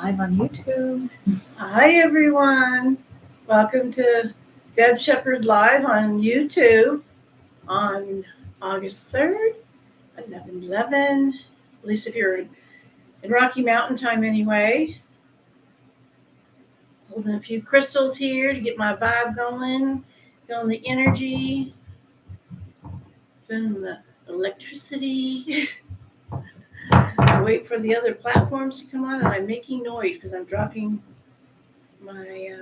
live on YouTube. Hi, everyone. Welcome to Deb Sheppard Live on YouTube on August 3rd, 11/11. At least if you're in Rocky Mountain time anyway. Holding a few crystals here to get my vibe going, feeling the energy, feeling the electricity. I wait for the other platforms to come on, and I'm making noise because I'm dropping my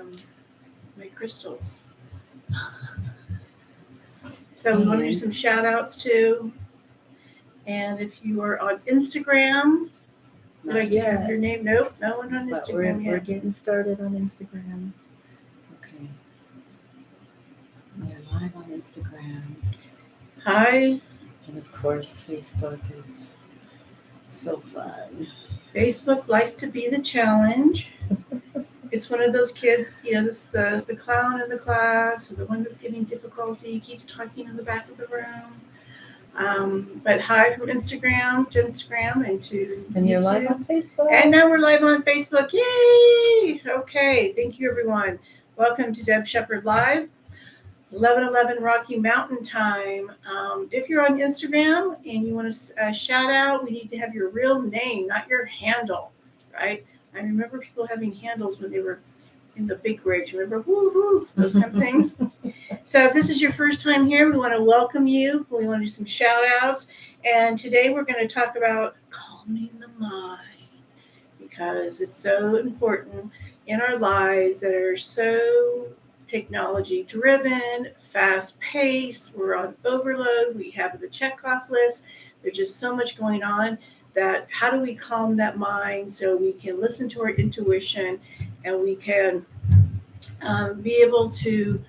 crystals. So we want to do some shout outs too. And if you are on Instagram, did I give your name? Nope, no one on Instagram yet. We're getting started on Instagram. Okay. We're live on Instagram. Hi. And of course, Facebook is so fun. Facebook likes to be the challenge. It's one of those kids, this the clown in the class or the one that's giving difficulty, keeps talking in the back of the room. But hi from Instagram to Instagram and to And you're YouTube. live on Facebook. And now we're live on Facebook. Yay! Okay, thank you everyone. Welcome to Deb Sheppard Live, 11/11 Rocky Mountain time. If you're on Instagram and you want to shout out, we need to have your real name, not your handle, right? I remember people having handles when they were in the big rigs. Remember, woo-hoo, those kind of things. So if this is your first time here, we want to welcome you. We want to do some shout outs. And today we're going to talk about calming the mind because it's so important in our lives that are so technology driven, fast paced. We're on overload. We have the checkoff list. There's just so much going on. That how do we calm that mind so we can listen to our intuition and we can be able to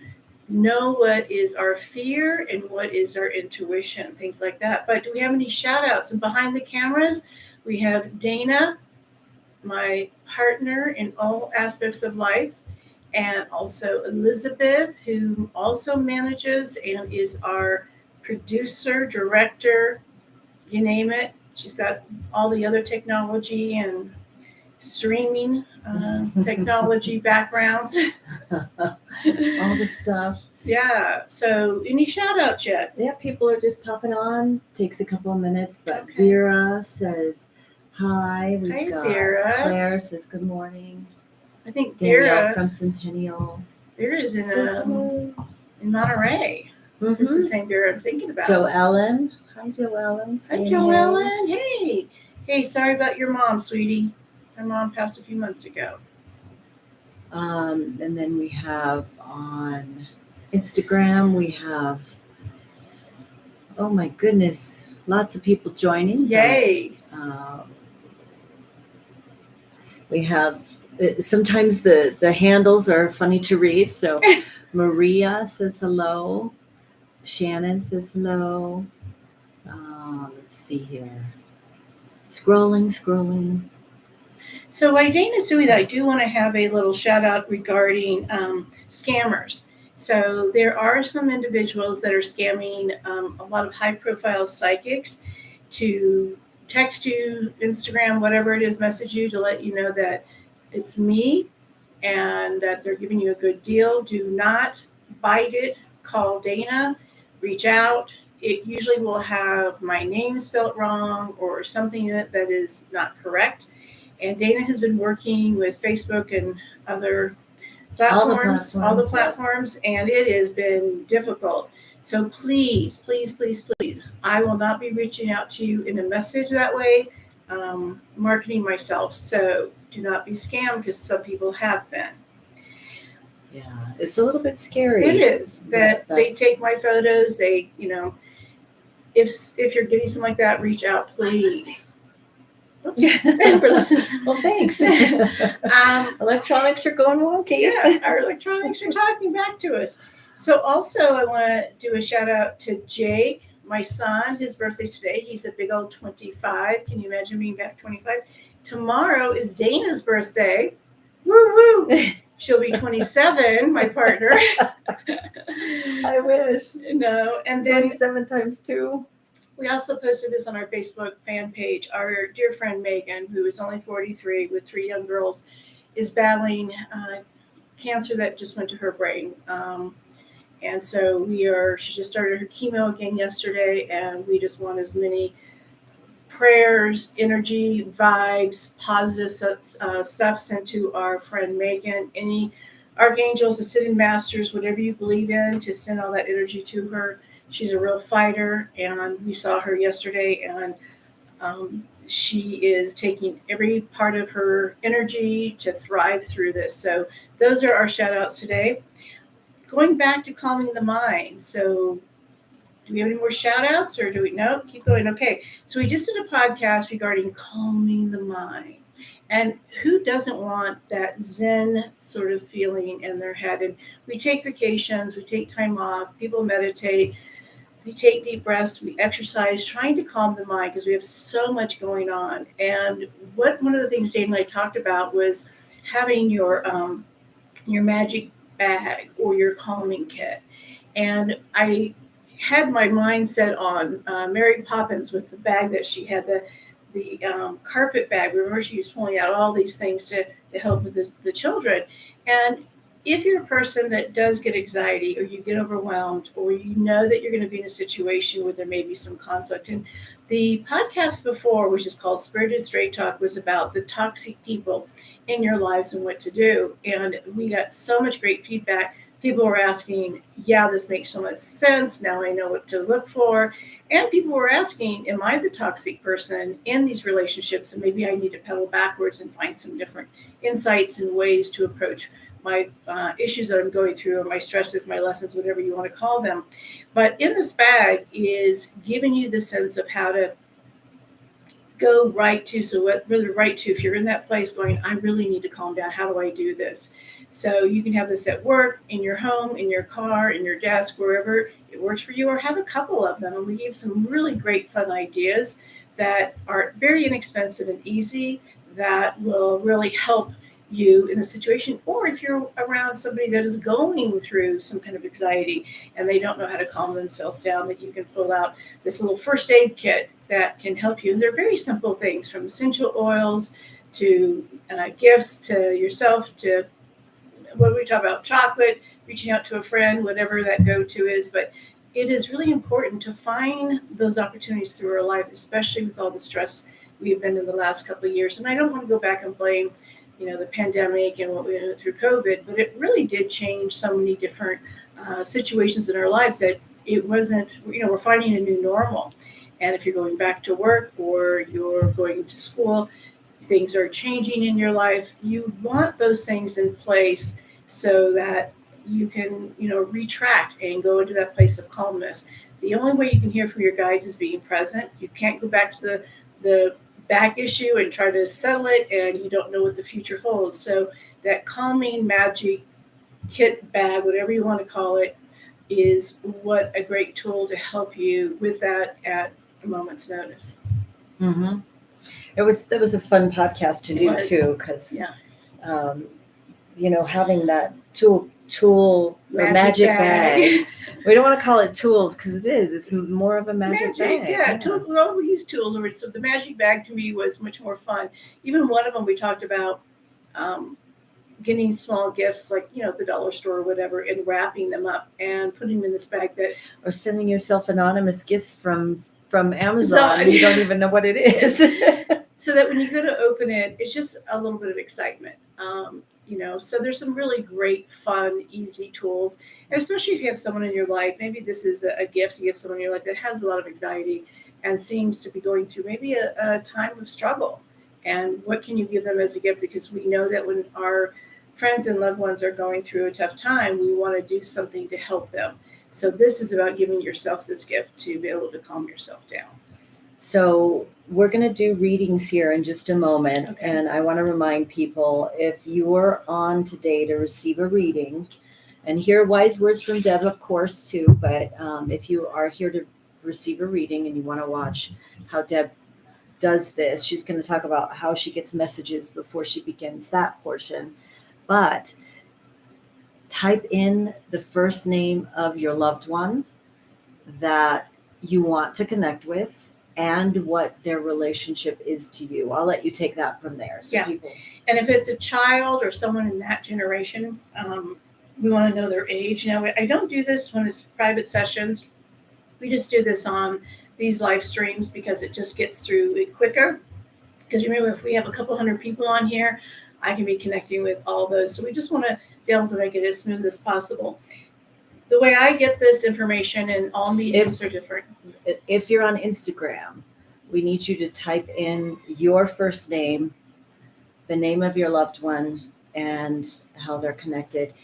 know what is our fear and what is our intuition, things like that. But do we have any shout outs? And behind the cameras, we have Dana, my partner in all aspects of life, and also Elizabeth, who also manages and is our producer, director, you name it. She's got all the other technology and streaming technology backgrounds. All the stuff. Yeah. So any shout outs yet? Yeah, people are just popping on. Takes a couple of minutes, but Okay. Vera says hi. Hi, We've got Vera. Claire says good morning. I think Danielle Vera from Centennial. Vera is says hello. in Monterey. Mm-hmm. It's the same Vera I'm thinking about. Joe Ellen. Hi, Joe Ellen. Hi, Joe Ellen. Hey. Hey, sorry about your mom, sweetie. My mom passed a few months ago. And then we have on Instagram, we have, oh my goodness, lots of people joining. Yay. We have, sometimes the handles are funny to read. So Maria says hello. Shannon says hello. Let's see here. Scrolling. So while Dana's doing that, I do want to have a little shout out regarding scammers. So there are some individuals that are scamming a lot of high profile psychics to text you, Instagram, whatever it is, message you to let you know that it's me and that they're giving you a good deal. Do not bite it. Call Dana, reach out. It usually will have my name spelled wrong or something that is not correct. And Dana has been working with Facebook and other platforms, all the platforms, and it has been difficult. So please, I will not be reaching out to you in a message that way, marketing myself. So do not be scammed because some people have been. Yeah, it's a little bit scary. It is that they take my photos. They, if you're getting something like that, reach out, please. Oops. Well, thanks. Electronics are going wonky. Yeah, our electronics are talking back to us. So also I want to do a shout out to Jake, my son. His birthday's today. He's a big old 25. Can you imagine being back 25? Tomorrow is Dana's birthday. Woo woo. She'll be 27, my partner. I wish. No, and then 27 times 2. We also posted this on our Facebook fan page. Our dear friend Megan, who is only 43 with 3 young girls, is battling cancer that just went to her brain. And so she just started her chemo again yesterday, and we just want as many prayers, energy, vibes, positive stuff sent to our friend Megan. Any archangels, ascended masters, whatever you believe in, to send all that energy to her. She's a real fighter, and we saw her yesterday, and she is taking every part of her energy to thrive through this. So those are our shout outs today. Going back to calming the mind. So do we have any more shout outs, or do we? No, keep going. Okay. So we just did a podcast regarding calming the mind. And who doesn't want that Zen sort of feeling in their head? And we take vacations, we take time off, people meditate, we take deep breaths, we exercise, trying to calm the mind because we have so much going on. And one of the things Dave and I talked about was having your magic bag or your calming kit. And I had my mind set on Mary Poppins with the bag that she had, the carpet bag. Remember, she was pulling out all these things to help with the children. And if you're a person that does get anxiety, or you get overwhelmed, or you know that you're going to be in a situation where there may be some conflict, and the podcast before, which is called Spirited Straight Talk, was about the toxic people in your lives and what to do. And we got so much great feedback. People were asking, yeah, this makes so much sense. Now I know what to look for. And people were asking, am I the toxic person in these relationships? And maybe I need to pedal backwards and find some different insights and ways to approach my issues that I'm going through, or my stresses, my lessons, whatever you want to call them. But in this bag is giving you the sense of how to go right to. So what really right to, if you're in that place going, I really need to calm down. How do I do this? So you can have this at work, in your home, in your car, in your desk, wherever it works for you, or have a couple of them. And we gave some really great fun ideas that are very inexpensive and easy, that will really help you in the situation. Or if you're around somebody that is going through some kind of anxiety and they don't know how to calm themselves down, that you can pull out this little first aid kit that can help you. And they're very simple things, from essential oils to gifts to yourself, to what we talk about, chocolate, reaching out to a friend, whatever that go-to is. But it is really important to find those opportunities through our life, especially with all the stress we've been in the last couple of years. And I don't want to go back and blame, the pandemic and what we went through COVID, but it really did change so many different situations in our lives that it wasn't, we're finding a new normal. And if you're going back to work or you're going to school, things are changing in your life. You want those things in place so that you can, retract and go into that place of calmness. The only way you can hear from your guides is being present. You can't go back to the back issue and try to settle it, and you don't know what the future holds. So that calming magic kit bag, whatever you want to call it, is what a great tool to help you with that at a moment's notice. Mm-hmm. That was a fun podcast to do too, because having that tool or magic bag. We don't want to call it tools because it's more of a magic bag. Yeah. We use tools. So the magic bag to me was much more fun. Even one of them we talked about getting small gifts like, the dollar store or whatever, and wrapping them up and putting them in this bag or sending yourself anonymous gifts from Amazon. And you don't even know what it is. So that when you go to open it, it's just a little bit of excitement. So there's some really great, fun, easy tools. And especially if you have someone in your life, maybe this is a gift you give someone in your life that has a lot of anxiety and seems to be going through maybe a time of struggle. And what can you give them as a gift? Because we know that when our friends and loved ones are going through a tough time, we want to do something to help them. So this is about giving yourself this gift to be able to calm yourself down. So we're going to do readings here in just a moment. Okay. And I want to remind people, if you're on today to receive a reading and hear wise words from Deb, of course, too. But if you are here to receive a reading and you want to watch how Deb does this, she's going to talk about how she gets messages before she begins that portion. But type in the first name of your loved one that you want to connect with and what their relationship is to you. I'll let you take that from there. So Yeah. people, And if it's a child or someone in that generation, we want to know their age. Now, I don't do this when it's private sessions. We just do this on these live streams because it just gets through it quicker. Because remember, if we have a couple hundred people on here, I can be connecting with all those. So we just want to be able to make it as smooth as possible. The way I get this information, and all mediums are different. if you're on Instagram, we need you to type in your first name, the name of your loved one, and how they're connected.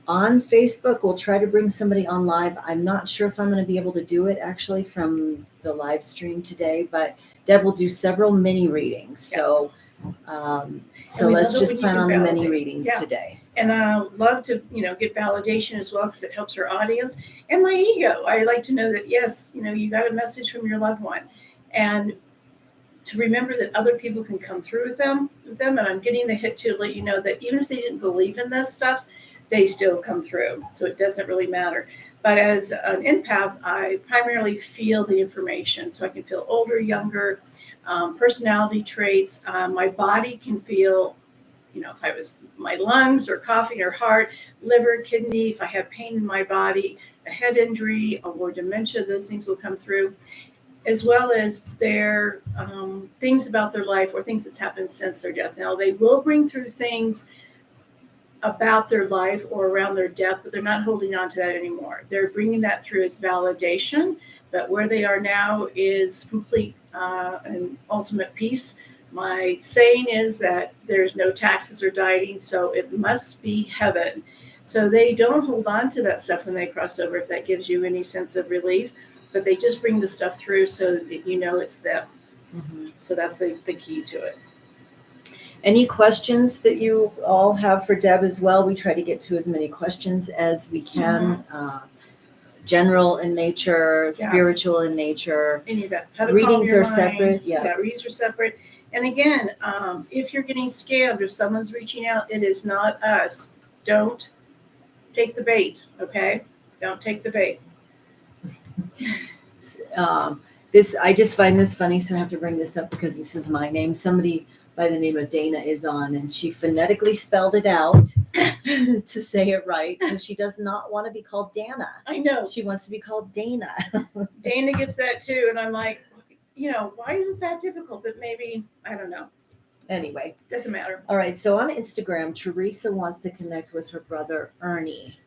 On Facebook, we'll try to bring somebody on live. I'm not sure if I'm going to be able to do it actually from the live stream today, but Deb will do several mini readings. Yeah. So, we let's love it just when you plan can on the mini validate. readings Yeah. today. And I love to, get validation as well because it helps our audience and my ego. I like to know that, yes, you got a message from your loved one. And to remember that other people can come through with them. And I'm getting the hit to let you know that even if they didn't believe in this stuff, they still come through. So it doesn't really matter. But as an empath, I primarily feel the information. So I can feel older, younger, personality traits. My body can feel, if I was my lungs or coughing or heart, liver, kidney, if I have pain in my body, a head injury or dementia, those things will come through, as well as their things about their life or things that's happened since their death. Now, they will bring through things about their life or around their death, but they're not holding on to that anymore. They're bringing that through as validation, but where they are now is complete and ultimate peace. My saying is that there's no taxes or dieting, so it must be heaven. So they don't hold on to that stuff when they cross over, if that gives you any sense of relief, but they just bring the stuff through so that it's them. Mm-hmm. So that's the key to it. Any questions that you all have for Deb as well? We try to get to as many questions as we can. General in nature, spiritual in nature. Any of that. How to readings are mind. Separate. Yeah, readings are separate. And again, if you're getting scammed, if someone's reaching out, it is not us. Don't take the bait, okay? Don't take the bait. I just find this funny, so I have to bring this up because this is my name. Somebody by the name of Dana is on, and she phonetically spelled it out to say it right because she does not want to be called Dana. I know. She wants to be called Dana. Dana gets that too, and I'm like, why is it that difficult? But maybe, I don't know. Anyway. Doesn't matter. All right, so on Instagram, Teresa wants to connect with her brother, Ernie.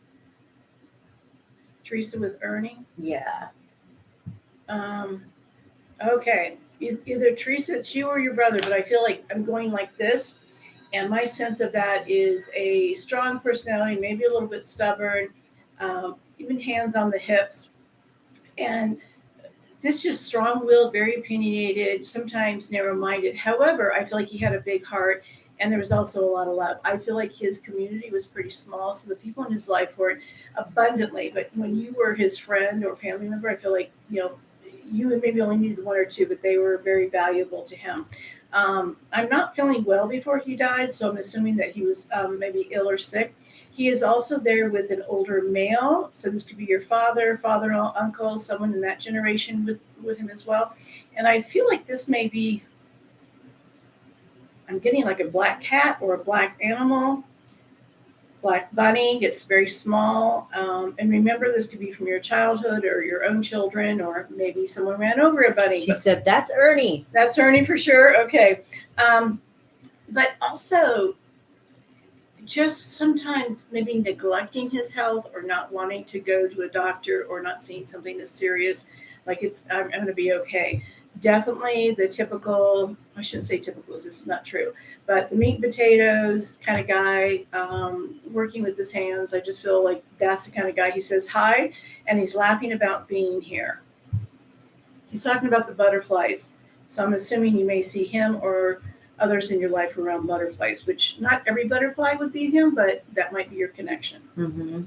Teresa with Ernie? Yeah. Okay. Either Teresa, it's you or your brother, but I feel like I'm going like this. And my sense of that is a strong personality, maybe a little bit stubborn, even hands on the hips. And this just strong-willed, very opinionated, sometimes narrow-minded. However, I feel like he had a big heart, and there was also a lot of love. I feel like his community was pretty small, so the people in his life weren't abundantly. But when you were his friend or family member, I feel like, you maybe only needed one or two, but they were very valuable to him. I'm not feeling well before he died, so I'm assuming that he was maybe ill or sick. He is also there with an older male, so this could be your father, uncle, someone in that generation with him as well. And I feel like this may be, I'm getting like a black cat or a black animal. Black bunny gets very small. And remember, this could be from your childhood or your own children, or maybe someone ran over a bunny. She said, that's Ernie. That's Ernie for sure. Okay. But also just sometimes maybe neglecting his health or not wanting to go to a doctor or not seeing something as serious. Like I'm going to be okay. Definitely the typical, I shouldn't say typical, this is not true, but the meat and potatoes kind of guy, working with his hands. I just feel like that's the kind of guy. He says hi, and he's laughing about being here. He's talking about the butterflies. So I'm assuming you may see him or others in your life around butterflies, which not every butterfly would be him, but that might be your connection. Mm-hmm.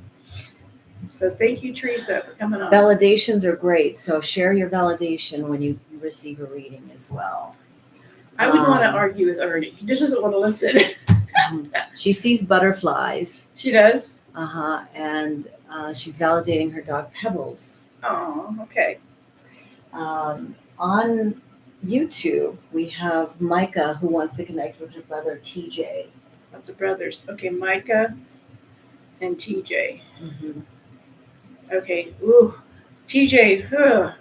So thank you, Teresa, for coming on. Validations are great. So share your validation when you receive a reading as well. I wouldn't want to argue with Ernie. He just doesn't want to listen. She sees butterflies. She does? And she's validating her dog, Pebbles. Oh, okay. On YouTube, we have Micah who wants to connect with her brother TJ. Lots of brothers. Okay, Micah and TJ. Mm-hmm. Okay. Ooh. TJ.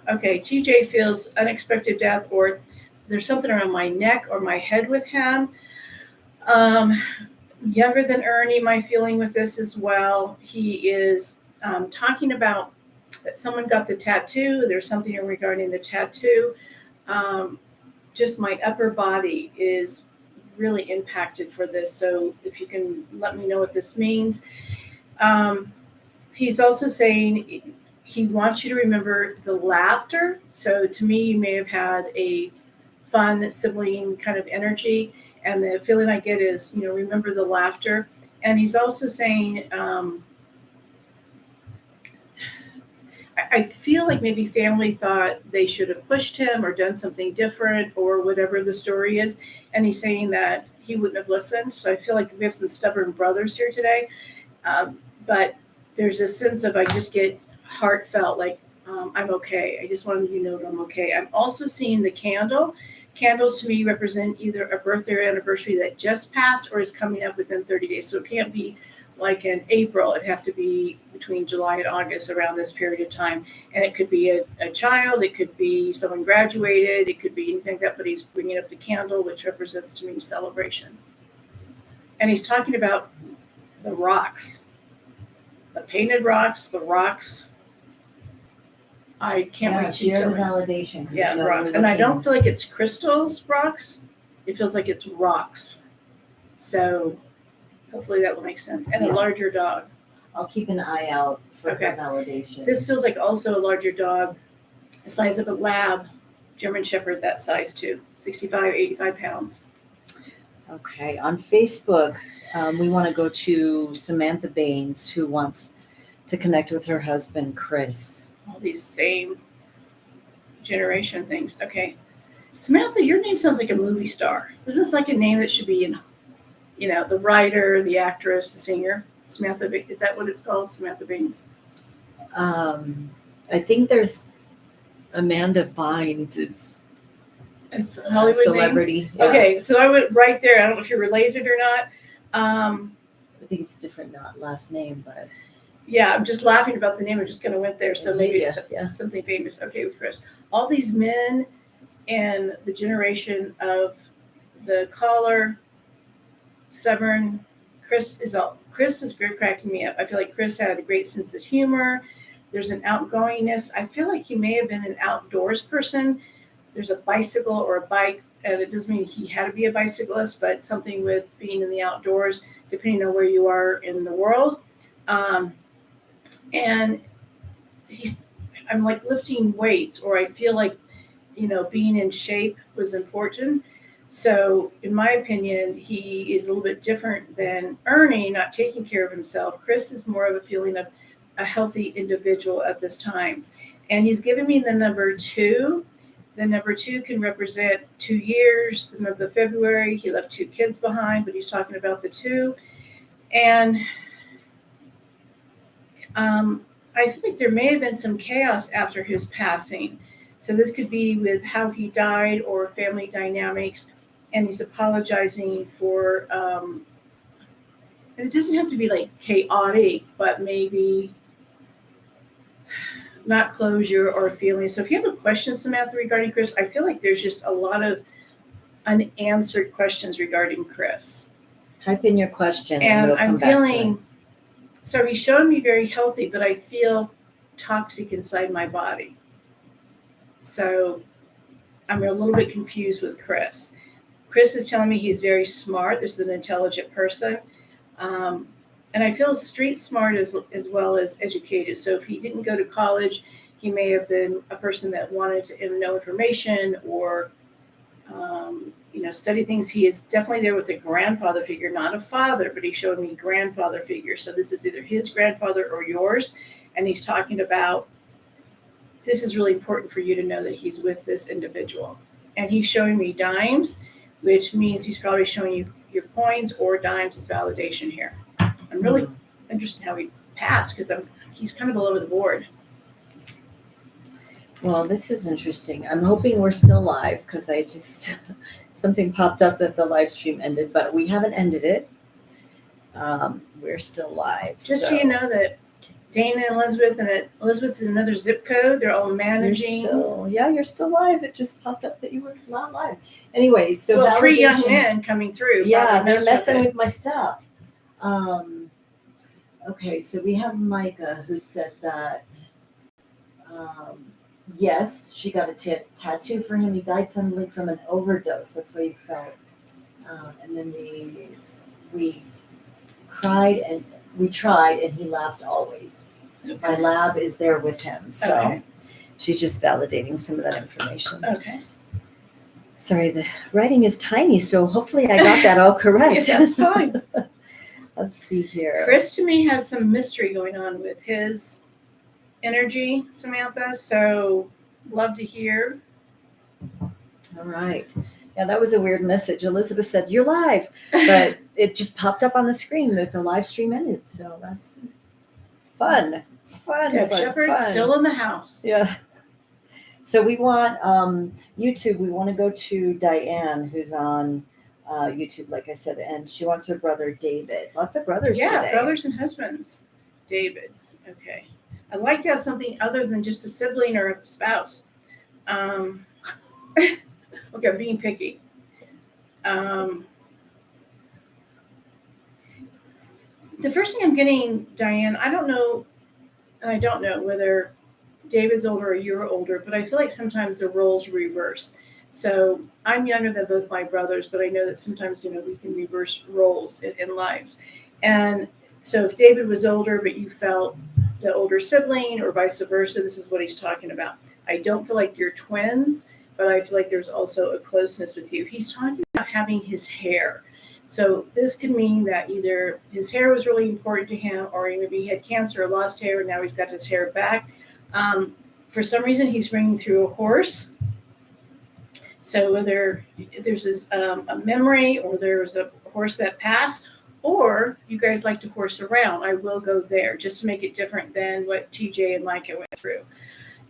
Okay. TJ feels unexpected death, or there's something around my neck or my head with him. Younger than Ernie, my feeling with this as well. He is talking about that someone got the tattoo. There's something regarding the tattoo. Just my upper body is really impacted for this. So if you can let me know what this means. He's also saying he wants you to remember the laughter. So to me, you may have had a fun sibling kind of energy. And the feeling I get is, remember the laughter. And he's also saying, I feel like maybe family thought they should have pushed him or done something different or whatever the story is. And he's saying that he wouldn't have listened. So I feel like we have some stubborn brothers here today. But there's a sense of I just get heartfelt, like I'm okay. I just wanted you to know that I'm okay. I'm also seeing the candle. Candles to me represent either a birthday or anniversary that just passed or is coming up within 30 days. So it can't be like in April. It'd have to be between July and August, around this period of time. And it could be a child. It could be someone graduated. It could be anything like that. But he's bringing up the candle, which represents to me celebration. And he's talking about the rocks, the painted rocks, the rocks. I can't read share the validation. Yeah, rocks. And I don't feel like it's crystals rocks. It feels like it's rocks. So hopefully that will make sense. And a larger dog. I'll keep an eye out for her validation. This feels like also a larger dog, the size of a lab, German Shepherd, that size too, 65, 85 pounds. Okay. On Facebook, we want to go to Samantha Baines, who wants to connect with her husband, Chris. All these same generation things. Okay. Samantha, your name sounds like a movie star. Isn't this like a name that should be in, the writer, the actress, the singer? Samantha, is that what it's called? Samantha Baines? I think there's Amanda Bynes is it's a Hollywood celebrity. Name? Yeah. Okay, so I went right there. I don't know if you're related or not. I think it's different, not last name, but yeah, I'm just laughing about the name. I just kind of went there. So maybe it's something famous. Okay, with Chris. All these men and the generation of the caller, stubborn. Chris is very cracking me up. I feel like Chris had a great sense of humor. There's an outgoingness. I feel like he may have been an outdoors person. There's a bicycle or a bike, and it doesn't mean he had to be a bicyclist, but something with being in the outdoors, depending on where you are in the world. And I'm like lifting weights, or I feel like, being in shape was important. So in my opinion, he is a little bit different than Ernie, not taking care of himself. Chris is more of a feeling of a healthy individual at this time. And he's given me the number 2. The number 2 can represent 2 years, the month of February. He left 2 kids behind, but he's talking about the 2. And I feel like there may have been some chaos after his passing. So this could be with how he died or family dynamics. And he's apologizing for, and it doesn't have to be like chaotic, but maybe not closure or feelings. So if you have a question, Samantha, regarding Chris, I feel like there's just a lot of unanswered questions regarding Chris. Type in your question and we'll I'm feeling, so he's showing me very healthy, but I feel toxic inside my body. So I'm a little bit confused with Chris. Chris is telling me he's very smart. This is an intelligent person. And I feel street smart as well as educated. So if he didn't go to college, he may have been a person that wanted to know information or, study things. He is definitely there with a grandfather figure, not a father, but he showed me grandfather figure. So this is either his grandfather or yours. And he's talking about, this is really important for you to know that he's with this individual. And he's showing me dimes, which means he's probably showing you your coins or dimes as validation here. I'm really interested in how he passed because he's kind of all over the board. Well, this is interesting. I'm hoping we're still live because I just something popped up that the live stream ended, but we haven't ended it. We're still live. Just so you know that Dana and Elizabeth, and Elizabeth's in another zip code. They're all managing. You're still live. It just popped up that you were not live. Anyway, so well, 3 young validation- men coming through. Yeah, they're messing with my stuff. Okay, so we have Micah who said that yes, she got a tattoo for him. He died suddenly from an overdose. That's what he felt. And then we cried and we tried, and he laughed always. Okay. My lab is there with him, so Okay. she's just validating some of that information. Okay. Sorry, the writing is tiny, so hopefully I got that all correct. Yeah, that's fine. Let's see here. Chris, to me, has some mystery going on with his energy, Samantha, so love to hear. All right. Yeah, that was a weird message. Elizabeth said, "You're live," but it just popped up on the screen that the live stream ended. So that's fun. It's fun. Deb fun, Sheppard fun. still in the house. Yeah. So we want YouTube. We want to go to Diane, who's on YouTube, like I said, and she wants her brother David. Lots of brothers today. Brothers and husbands. David. Okay. I'd like to have something other than just a sibling or a spouse. Okay, I'm being picky. The first thing I'm getting, Diane, I don't know whether David's older or you're older, but I feel like sometimes the roles reverse. So I'm younger than both my brothers, but I know that sometimes, we can reverse roles in lives. And so if David was older, but you felt the older sibling or vice versa, this is what he's talking about. I don't feel like you're twins, but I feel like there's also a closeness with you. He's talking about having his hair. So this could mean that either his hair was really important to him, or maybe he had cancer or lost hair, and now he's got his hair back. For some reason, he's bringing through a horse. So whether there's a memory, or there's a horse that passed, or you guys like to horse around, I will go there just to make it different than what TJ and Micah went through.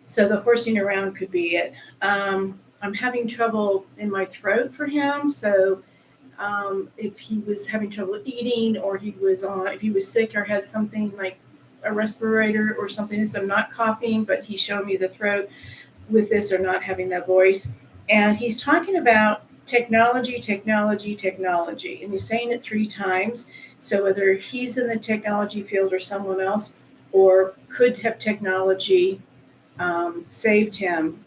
So the horsing around could be it. I'm having trouble in my throat for him. So if he was having trouble eating, or if he was sick or had something like a respirator or something, so I'm not coughing, but he showed me the throat with this, or not having that voice. And he's talking about technology, and he's saying it 3 times. So whether he's in the technology field or someone else, or could have technology saved him.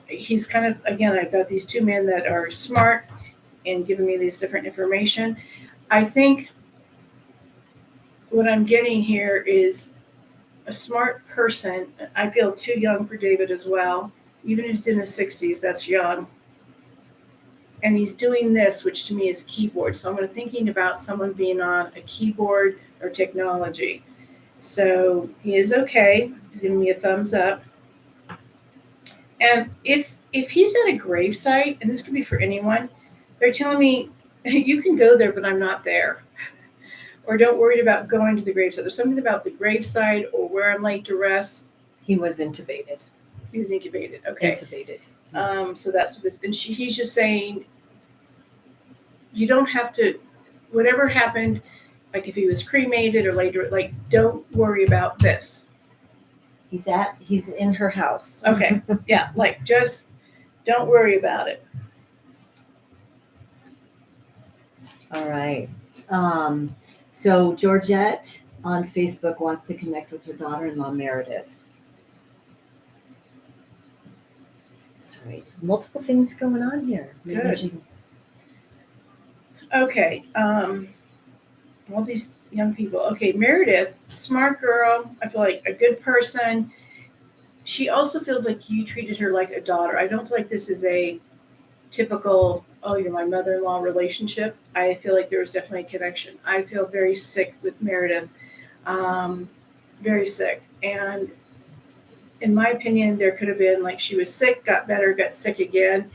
He's kind of, again, I've got these 2 men that are smart and giving me this different information. I think what I'm getting here is a smart person. I feel too young for David as well. Even if he's in his 60s, that's young. And he's doing this, which to me is keyboard. So I'm thinking about someone being on a keyboard or technology. So he is okay. He's giving me a thumbs up. And if he's at a gravesite, and this could be for anyone, they're telling me, you can go there, but I'm not there. Or don't worry about going to the gravesite. There's something about the gravesite or where I'm laid to rest. He was intubated. He was incubated. Okay. Intubated. So that's what this, and he's just saying, you don't have to, whatever happened, like if he was cremated or later, like, don't worry about this. He's in her house. Okay. Yeah. Like, just don't worry about it. All right. So Georgette on Facebook wants to connect with her daughter-in-law, Meredith. Sorry. Multiple things going on here. Good. Okay. All these young people. Okay, Meredith, smart girl. I feel like a good person. She also feels like you treated her like a daughter. I don't feel like this is a typical, oh, you're my mother-in-law relationship. I feel like there was definitely a connection. I feel very sick with Meredith. Very sick. And in my opinion, there could have been, like, she was sick, got better, got sick again.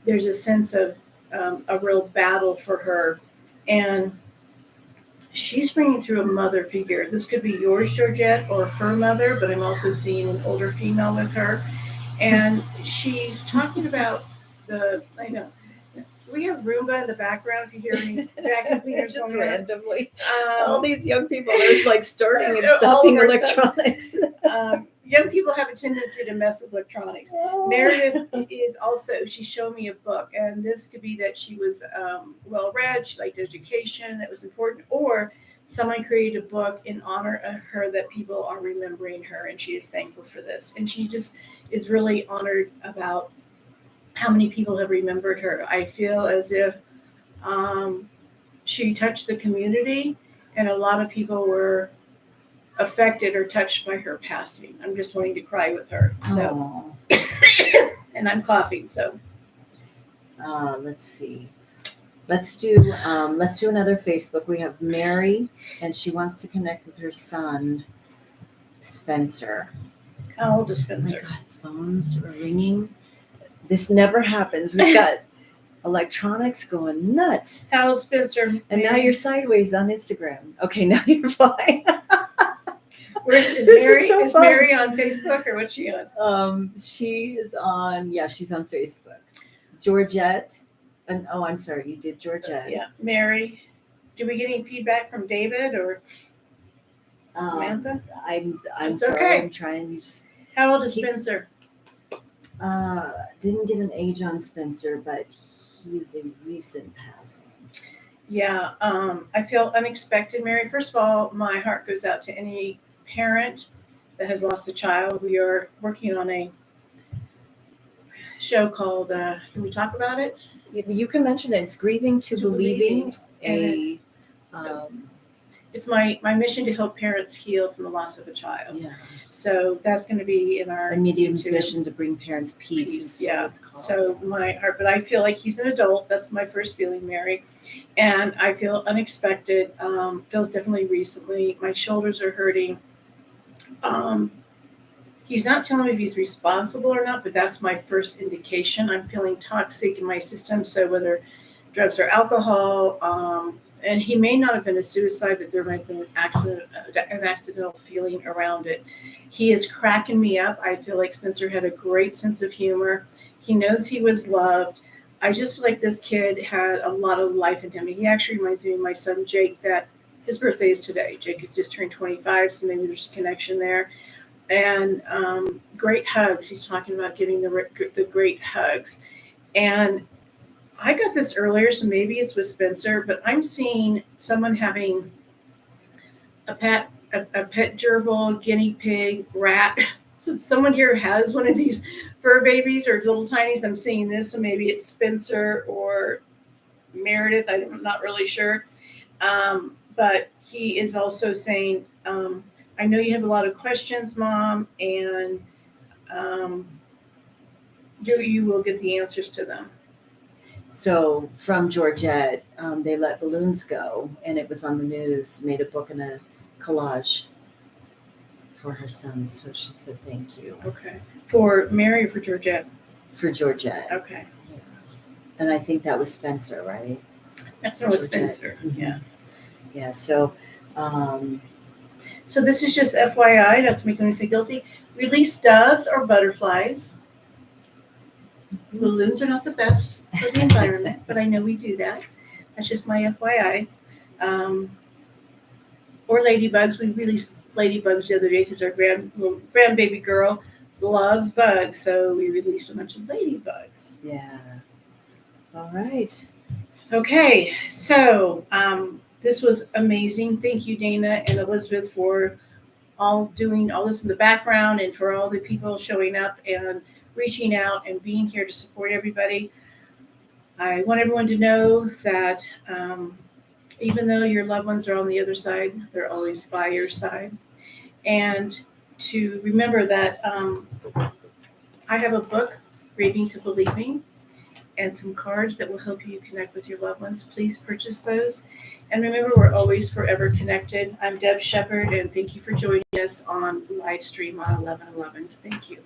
There's a sense of a real battle for her. And she's bringing through a mother figure. This could be yours, Georgette, or her mother, but I'm also seeing an older female with her. And she's talking about I know. We have Roomba in the background if you hear any vacuum cleaners Just going on. randomly. All these young people are like starting and all stopping of our stuff. electronics. Young people have a tendency to mess with electronics. Meredith is also, she showed me a book, and this could be that she was well read, she liked education, that was important, or someone created a book in honor of her that people are remembering her, and she is thankful for this. And she just is really honored about how many people have remembered her. I feel as if she touched the community, and a lot of people were affected or touched by her passing. I'm just wanting to cry with her. So, and I'm coughing. So, let's see. Let's do another Facebook. We have Mary, and she wants to connect with her son, Spencer. How old is Oh Spencer? my God, phones are ringing. This never happens. We've got electronics going nuts. How old Spencer? And now you're sideways on Instagram. Okay, now you're fine. Is This Mary? so Is fun. Mary on Facebook or what's she on? She is on. Yeah, she's on Facebook. Georgette, and I'm sorry, you did Georgette. Yeah, Mary. Do we get any feedback from David or Samantha? I'm It's sorry. okay. I'm trying. You just How old is Spencer? didn't get an age on Spencer, but he is a recent passing. Yeah, I feel unexpected, Mary. First of all, my heart goes out to any parent that has lost a child. We are working on a show called, can we talk about it? You can mention it. It's Grieving to Believing. It's my mission to help parents heal from the loss of a child. Yeah. So that's going to be in our A medium's YouTube. mission to bring parents peace. Yeah. What it's called. So my heart, but I feel like he's an adult. That's my first feeling, Mary. And I feel unexpected. Feels definitely recently. My shoulders are hurting. He's not telling me if he's responsible or not, but that's my first indication. I'm feeling toxic in my system. So whether drugs or alcohol, and he may not have been a suicide, but there might have been an accidental feeling around it. He is cracking me up. I feel like Spencer had a great sense of humor. He knows he was loved. I just feel like this kid had a lot of life in him. He actually reminds me of my son, Jake, that his birthday is today. Jake has just turned 25, so maybe there's a connection there. And great hugs. He's talking about giving the great hugs. And I got this earlier, so maybe it's with Spencer, but I'm seeing someone having a pet gerbil, guinea pig, rat. So someone here has one of these fur babies or little tinies. I'm seeing this, so maybe it's Spencer or Meredith. I'm not really sure. But he is also saying, I know you have a lot of questions, Mom, and you will get the answers to them. So from Georgette, they let balloons go, and it was on the news, made a book and a collage for her son. So she said, thank you. Okay. For Mary or for Georgette? For Georgette. Okay. Yeah. And I think that was Spencer, right? That's what was Spencer. Mm-hmm. Yeah. Yeah. So, so this is just FYI, not to make anyone feel guilty. Release doves or butterflies. Balloons are not the best for the environment, but I know we do that. That's just my FYI. Or ladybugs. We released ladybugs the other day because our grandbaby girl loves bugs, so we released a bunch of ladybugs. Yeah. All right. Okay, so this was amazing. Thank you, Dana and Elizabeth, for all doing all this in the background and for all the people showing up and reaching out and being here to support everybody. I want everyone to know that even though your loved ones are on the other side, they're always by your side. And to remember that I have a book, Grieving to Believing, and some cards that will help you connect with your loved ones. Please purchase those. And remember, we're always forever connected. I'm Deb Sheppard, and thank you for joining us on live stream on 11/11. Thank you.